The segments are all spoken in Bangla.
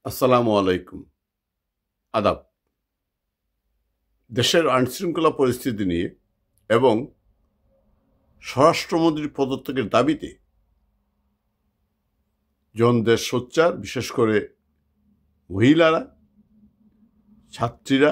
আসসালামু আলাইকুম। আদাব। দেশের আইনশৃঙ্খলা পরিস্থিতি নিয়ে এবং স্বরাষ্ট্রমন্ত্রীর পদত্যাগের দাবিতে যখন দেশ সোচ্চার, বিশেষ করে মহিলারা, ছাত্রীরা,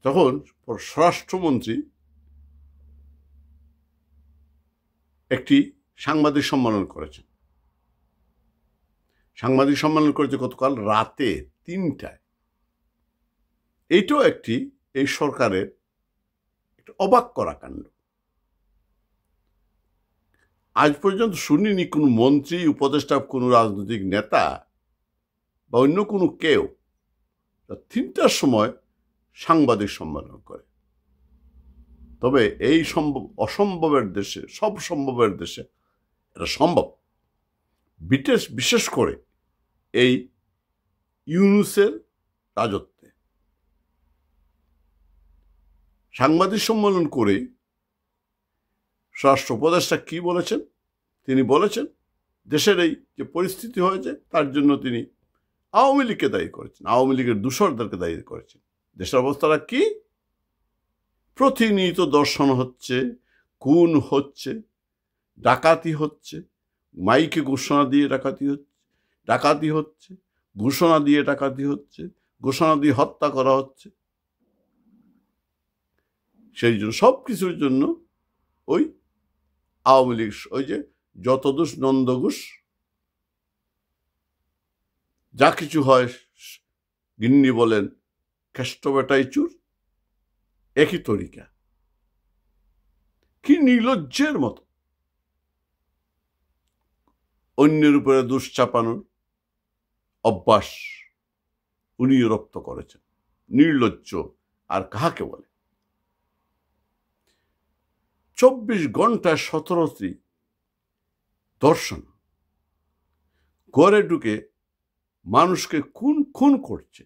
তখন স্বরাষ্ট্রমন্ত্রী একটি সাংবাদিক সম্মেলন করেছেন। সাংবাদিক সম্মেলন করেছে গতকাল রাতে ৩টায়। এইটাও এই সরকারের একটা অবাক করা কাণ্ড। আজ পর্যন্ত শুনিনি কোনো মন্ত্রী, উপদেষ্টা, কোনো রাজনৈতিক নেতা বা অন্য কোনো কেউ ৩টার সময় সাংবাদিক সম্মেলন করে। তবে এই অসম্ভবের দেশে, সব সম্ভবের দেশে এটা সম্ভব। বিশেষ করে এই ইউনূসের রাজত্বে সাংবাদিক সম্মেলন করে স্বরাষ্ট্র উপদেষ্টা কি বলেছেন? তিনি বলেছেন দেশের এই যে পরিস্থিতি হয়েছে তার জন্য তিনি আওয়ামী লীগকে দায়ী করেছেন, আওয়ামী লীগের দূষরদেরকে দায়ী করেছেন। দেশের অবস্থাটা কি? প্রতিনিয়ত দর্শন হচ্ছে, খুন হচ্ছে, ডাকাতি হচ্ছে, মাইকে ঘোষণা দিয়ে ডাকাতি হচ্ছে, ঘোষণা দিয়ে ডাকাতি হচ্ছে, ঘোষণা দিয়ে হত্যা করা হচ্ছে। সেই জন্য সব কিছুর জন্য ওই আওয়ামী লীগ, ওই যে যত দোষ নন্দঘোষ, যা কিছু হয় গিন্নি বলেন কেষ্ট বেটাই চুর, একই তরিকা। কি নির্লজ্জের মতো অন্যের উপরে দোষ চাপানোর অভ্যাস উনিও রপ্ত করেছেন। নির্লজ্জ আর কাহাকে বলে? ২৪ ঘন্টায় ১৭টি দর্শন, ঘরে ঢুকে মানুষকে খুন করছে।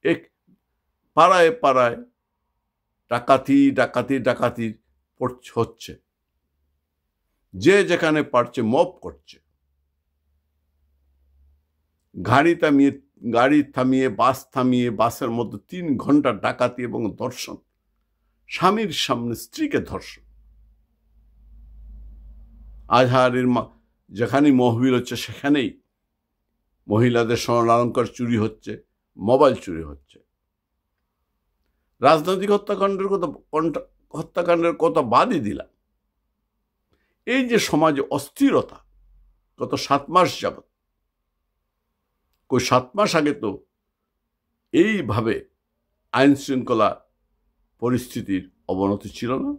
এক পাড়ায় পাড়ায় ডাকাতি হচ্ছে। যে যেখানে পারছে মব করছে। গাড়ি থামিয়ে বাস থামিয়ে বাসের মধ্যে ৩ ঘন্টা ডাকাতি এবং ধর্ষণ। স্বামীর সামনে স্ত্রীকে ধর্ষণ। আজহারের যেখানেই মহবিল হচ্ছে সেখানেই মহিলাদের স্বর্ণালঙ্কার চুরি হচ্ছে, মোবাইল চুরি হচ্ছে। রাজনৈতিক হত্যাকাণ্ডের কথা বাদই দিলাম। এই যে সমাজে অস্থিরতা গত ৭ মাস যাবৎ, ৭ মাস আগে তো এইভাবে আইন শৃঙ্খলা পরিস্থিতির অবনতি ছিল না।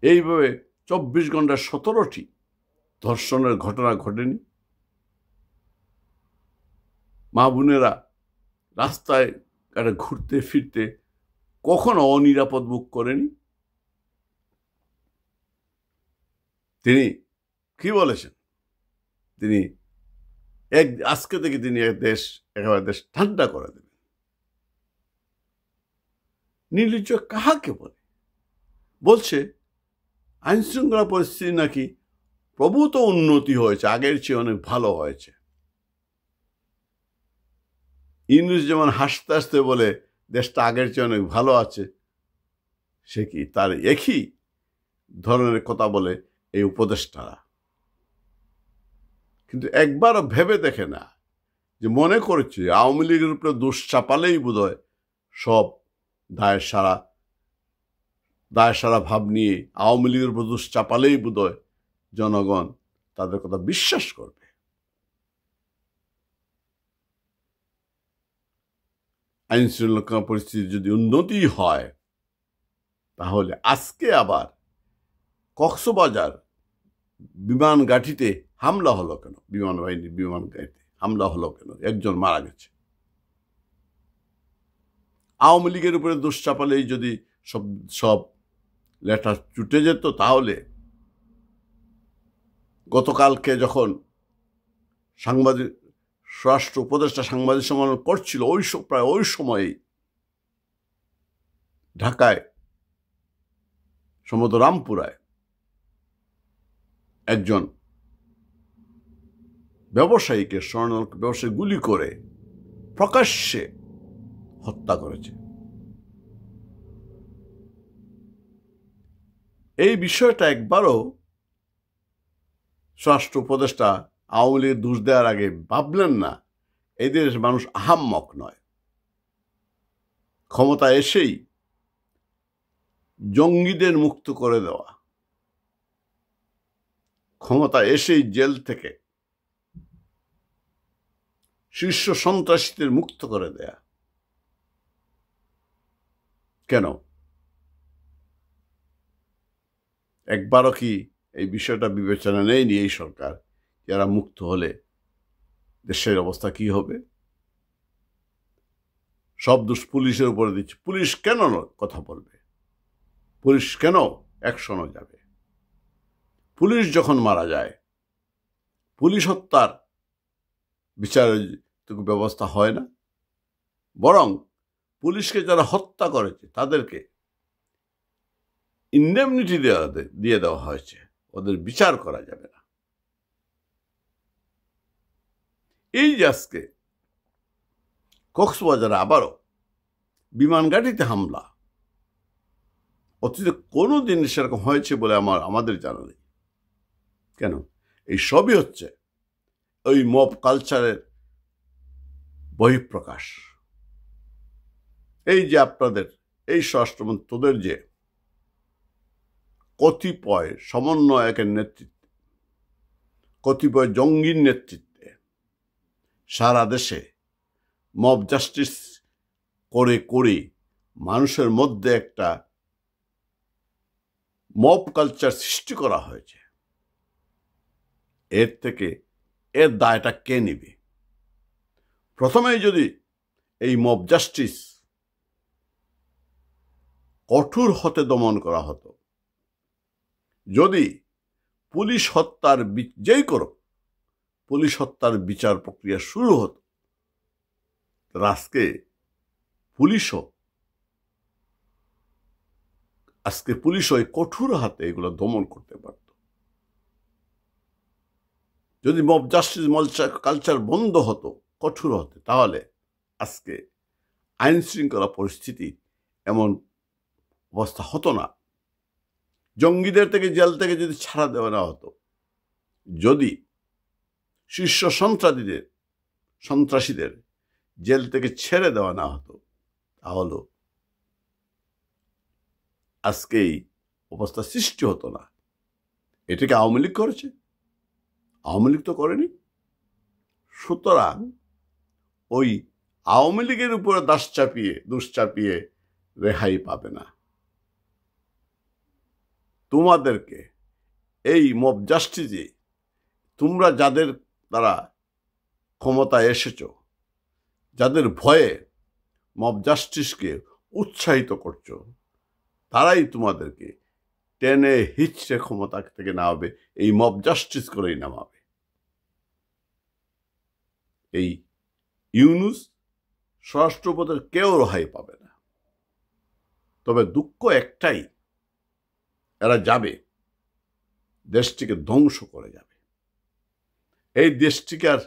এইভাবে ২৪ ঘন্টায় ১৭টি ধর্ষণের ঘটনা ঘটেনি। মা বোনেরা রাস্তায় ঘুরতে ফিরতে কখনো অনিরাপদ বোধ করেনি। তিনি কি বলেছেন? তিনি আজকে থেকে তিনি একেবারে দেশ ঠান্ডা করে দেবেন। নির্লজ্জ কাহাকে বলে? বলছে আইন শৃঙ্খলা পরিস্থিতি নাকি প্রভূত উন্নতি হয়েছে, আগের চেয়ে অনেক ভালো হয়েছে। ইউনূস যেমন হাসতে হাসতে বলে দেশটা আগের চেয়ে অনেক ভালো আছে, সে কি তার একই ধরনের কথা বলে এই উপদেষ্টারা? কিন্তু একবারও ভেবে দেখে না যে মনে করছে আওয়ামী লীগের উপরে দোষ চাপালেই বোধহয় সব দায়ের সারা ভাব নিয়ে আওয়ামী লীগের উপর দোষ চাপালেই বোধহয় জনগণ তাদের কথা বিশ্বাস করবে। আইন শৃঙ্খলা পরিস্থিতি যদি উন্নতি হয় তাহলে আজকে আবার কক্সবাজার বিমান ঘাঁটিতে হামলা হলো কেন? বিমান বাহিনীর বিমান ঘাঁটিতে হামলা হলো কেন? একজন মারা গেছে। আওয়ামী লীগের উপরে দোষ চাপালেই যদি সব লেটার চুটে যেত, তাহলে গতকালকে যখন স্বরাষ্ট্র উপদেষ্টা সাংবাদিক সম্মেলন করছিল, প্রায় ওই সময়েই ঢাকায় সম্ভবত রামপুরায় একজন ব্যবসায়ীকে স্বর্ণালঙ্কার ব্যবসায়ী গুলি করে প্রকাশ্যে হত্যা করেছে। এই বিষয়টা একবারও স্বরাষ্ট্র উপদেষ্টা আওয়ামী লীগের দোষ দেওয়ার আগে ভাবলেন না এই দেশের মানুষ আহাম্মক নয়। ক্ষমতা এসেই জঙ্গিদের মুক্ত করে দেওয়া, ক্ষমতা এসেই জেল থেকে শীর্ষ সন্ত্রাসীদের মুক্ত করে দেয়া, কেন একবারও কি এই বিষয়টা বিবেচনা নেয়নি এই সরকার? যারা মুক্ত হলে দেশের অবস্থা কি হবে? সব দোষ পুলিশের উপরে দিচ্ছে। পুলিশ কেন কথা বলবে? পুলিশ কেন অ্যাকশনও যাবে? পুলিশ যখন মারা যায়, পুলিশ হত্যার বিচারের ব্যবস্থা হয় না, বরং পুলিশকে যারা হত্যা করেছে তাদেরকে ইন্ডেমনিটি দিয়ে দেওয়া হয়েছে, ওদের বিচার করা যাবে না। এই যে আজকে কক্সবাজারে আবারও বিমান ঘাঁটিতে হামলা, অতীতে কোনো দিন সেরকম হয়েছে বলে আমাদের জানা নেই। কেন? এই সবই হচ্ছে ওই মব কালচারের বহিঃপ্রকাশ। এই যে আপনাদের এই স্বরাষ্ট্রমন্ত্রী, তোদের যে কতিপয় সমন্বয়কের নেতৃত্বে, কতিপয় জঙ্গির নেতৃত্বে সারা দেশে মব জাস্টিস করে মানুষের মধ্যে একটা মব কালচার সৃষ্টি করা হয়েছে, এর দায়টা কে নিবে? প্রথমেই যদি এই মব জাস্টিস কঠোর হতে দমন করা হতো, যদি পুলিশ হত্যার যেই করো পুলিশ হত্যার বিচার প্রক্রিয়া শুরু হতো, আজকে পুলিশও কঠোর হাতে এগুলো দমন করতে পারত। যদি মব জাস্টিস কালচার বন্ধ হতো, কঠোর হতে, তাহলে আজকে আইন শৃঙ্খলা পরিস্থিতি এমন অবস্থা হতো না। জঙ্গিদের থেকে জেল থেকে যদি ছাড়া দেওয়া না হতো, যদি শীর্ষ সন্ত্রাসীদের জেল থেকে ছেড়ে দেওয়া না হতো, তাহলে আজকে এই অবস্থা সৃষ্টি হতো না। এটাকে আওয়ামী লীগ করেছে? আওয়ামী লীগ তো করেনি। সুতরাং ওই আওয়ামী লীগের উপরে দোষ চাপিয়ে রেহাই পাবে না। তোমাদেরকে এই মব জাস্টিসে তোমরা যাদের দ্বারা ক্ষমতায় এসেছ, যাদের ভয়ে মব জাস্টিসকে উৎসাহিত করছো, তারাই তোমাদেরকে টেনে হিচড়ে ক্ষমতা থেকে নামাবে, এই মব জাস্টিস করেই নামাবে। এই ইউনূস স্বরাষ্ট্রপতির কেউ রেহাই পাবে না। তবে দুঃখ একটাই, এরা যাবে, দেশটিকে ধ্বংস করে যাবে। এই দেশটিকে আর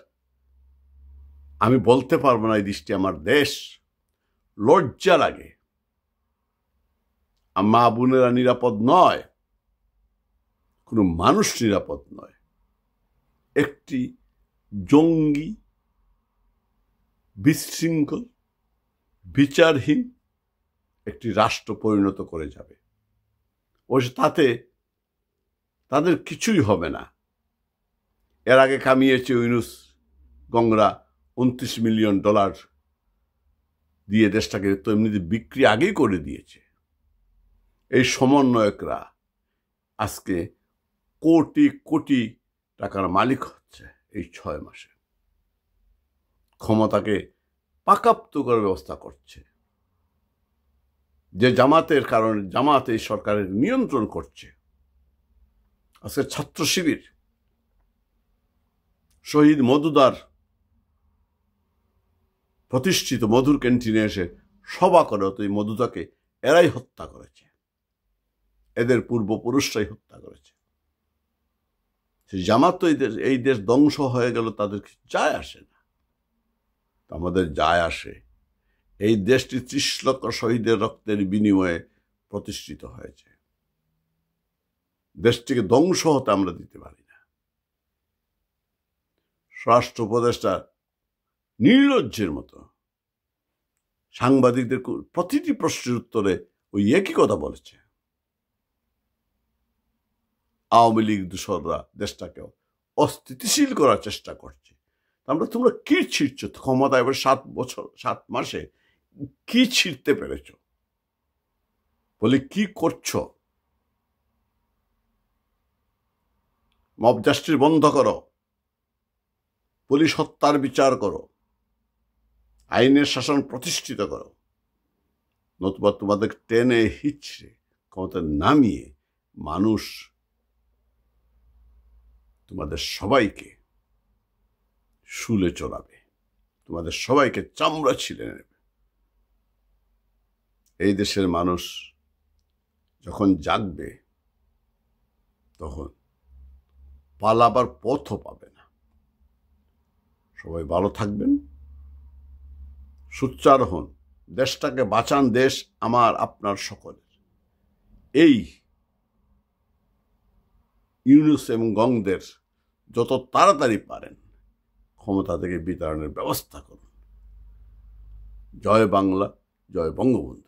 আমি বলতে পারবো না এই দেশটি আমার দেশ। লজ্জা লাগে। মা বোনেরা নিরাপদ নয়, কোনো মানুষ নিরাপদ নয়। একটি জঙ্গি, বিশৃঙ্খল, বিচারহীন একটি রাষ্ট্র পরিণত করে যাবে। অবশ্য তাতে তাদের কিছুই হবে না। এর আগে কামিয়েছে ইউনূস গংরা $29 মিলিয়ন দিয়ে দেশটাকে তো এমনিতে বিক্রি আগেই করে দিয়েছে। এই সমন্বয়করা আজকে কোটি কোটি টাকার মালিক হচ্ছে এই 6 মাসে। ক্ষমতাকে পাকাপ্ত করার ব্যবস্থা করছে। যে জামাতের কারণে জামাত এই সরকারের নিয়ন্ত্রণ করছে। আজকে ছাত্র শিবির শহীদ মধুদার প্রতিষ্ঠিত মধুর ক্যান্টিনে এসে সভা করে, তো এই মধুদাকে এরাই হত্যা করেছে, এদের পূর্বপুরুষরাই হত্যা করেছে। জামাত তো এই দেশ ধ্বংস হয়ে গেল, তাদের কিছু যায় আসে না। আমাদের যায় আসে, এই দেশটি 30 লক্ষ শহীদের রক্তের বিনিময়ে প্রতিষ্ঠিত হয়েছে। দেশটিকে ধ্বংস হতে আমরা দিতে পারি না। স্বরাষ্ট্র উপদেষ্টা নির্লজ্জের মতো সাংবাদিকদের প্রতিটি প্রশ্নের উত্তরে ওই একই কথা বলেছে, আওয়ামী লীগ দোসররা দেশটাকে অস্থিতিশীল করার চেষ্টা করছে। তোমরা কি ছিঁড়ছ ক্ষমতা? এবার 7 মাসে কি ছিঁড়তে পেরেছ? বলে কি করছো? মব জাস্টিস বন্ধ করো, পুলিশ হত্যার বিচার করো, আইনের শাসন প্রতিষ্ঠিত করো, নতুবা তোমাদের টেনে হিচড়ে ক্ষমতা নামিয়ে মানুষ তোমাদের সবাইকে শুলে চড়াবে, তোমাদের সবাইকে চামড়া ছিলে নেবে। এই দেশের মানুষ যখন জাগবে তখন পালাবার পথও পাবে না। সবাই ভালো থাকবেন, সোচ্চার হন, দেশটাকে বাঁচান। দেশ আমার, আপনার, সকলের। এই ইউনূস এবং গংদের যত তাড়াতাড়ি পারেন ক্ষমতা থেকে বিতাড়নের ব্যবস্থা করুন। জয় বাংলা, জয় বঙ্গবন্ধু।